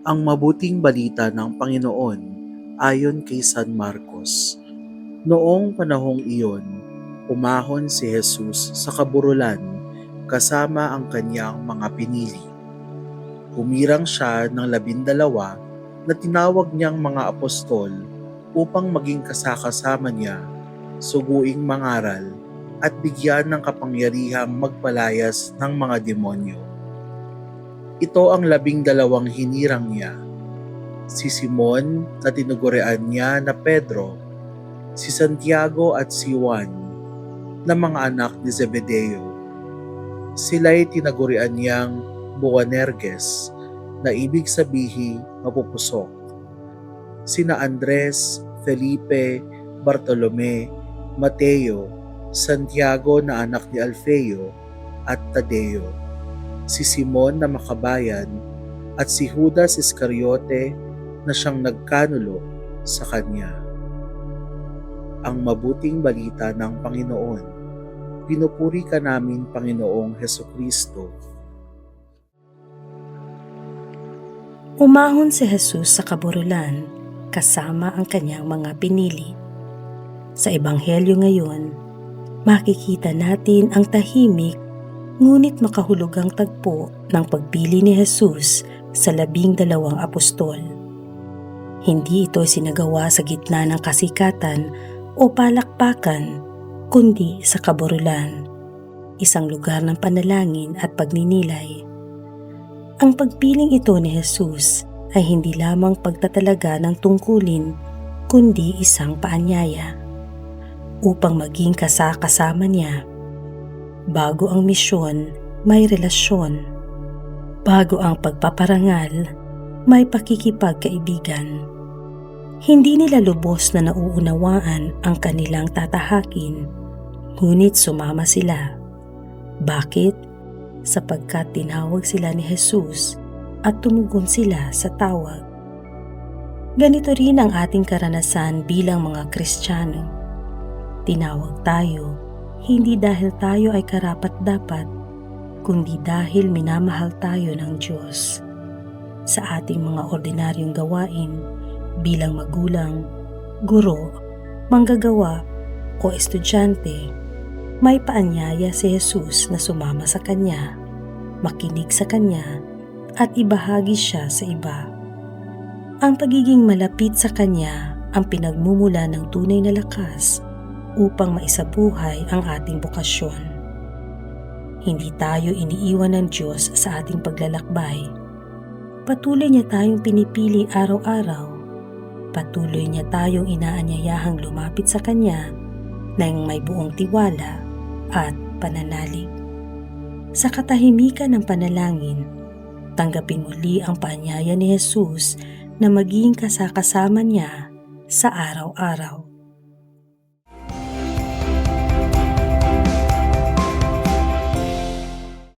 Ang mabuting balita ng Panginoon ayon kay San Marcos. Noong panahong iyon, umahon si Jesus sa kaburulan kasama ang kanyang mga pinili. Humirang siya ng 12 na tinawag niyang mga apostol upang maging kasakasama niya, suguing mangaral at bigyan ng kapangyarihang magpalayas ng mga demonyo. Ito ang 12 hinirang niya: si Simon na tinugurian niya na Pedro, si Santiago at si Juan na mga anak ni Zebedeo. Sila'y tinagurian niyang Boanerges na ibig sabihin mapupusok. Sina Andres, Felipe, Bartolome, Mateo, Santiago na anak ni Alfeo at Tadeo, si Simon na makabayan at si Judas Iscariote na siyang nagkanulo sa kanya. Ang mabuting balita ng Panginoon. Pinupuri ka namin, Panginoong Hesukristo. Umahon si Jesus sa kaburulan kasama ang kanyang mga pinili. Sa Ebanghelyo ngayon, makikita natin ang tahimik ngunit makahulugang tagpo ng pagpili ni Jesus sa 12 apostol. Hindi ito sinagawa sa gitna ng kasikatan o palakpakan, kundi sa kaburulan, isang lugar ng panalangin at pagninilay. Ang pagpiling ito ni Jesus ay hindi lamang pagtatalaga ng tungkulin, kundi isang paanyaya upang maging kasama niya. Bago ang misyon, may relasyon. Bago ang pagpaparangal, may pakikipagkaibigan. Hindi nila lubos na nauunawaan ang kanilang tatahakin, ngunit sumama sila. Bakit? Sapagkat tinawag sila ni Jesus at tumugon sila sa tawag. Ganito rin ang ating karanasan bilang mga Kristiyano. Tinawag tayo, hindi dahil tayo ay karapat-dapat, kundi dahil minamahal tayo ng Diyos. Sa ating mga ordinaryong gawain, bilang magulang, guro, manggagawa o estudyante, may paanyaya si Jesus na sumama sa Kanya, makinig sa Kanya at ibahagi siya sa iba. Ang pagiging malapit sa Kanya ang pinagmumula ng tunay na lakas upang maisabuhay ang ating bokasyon. Hindi tayo iniiwan ng Diyos sa ating paglalakbay. Patuloy niya tayong pinipili araw-araw. Patuloy niya tayong inaanyayahang lumapit sa Kanya nang may buong tiwala at pananalig. Sa katahimikan ng panalangin, tanggapin muli ang paanyaya ni Jesus na maging kasakasama niya sa araw-araw.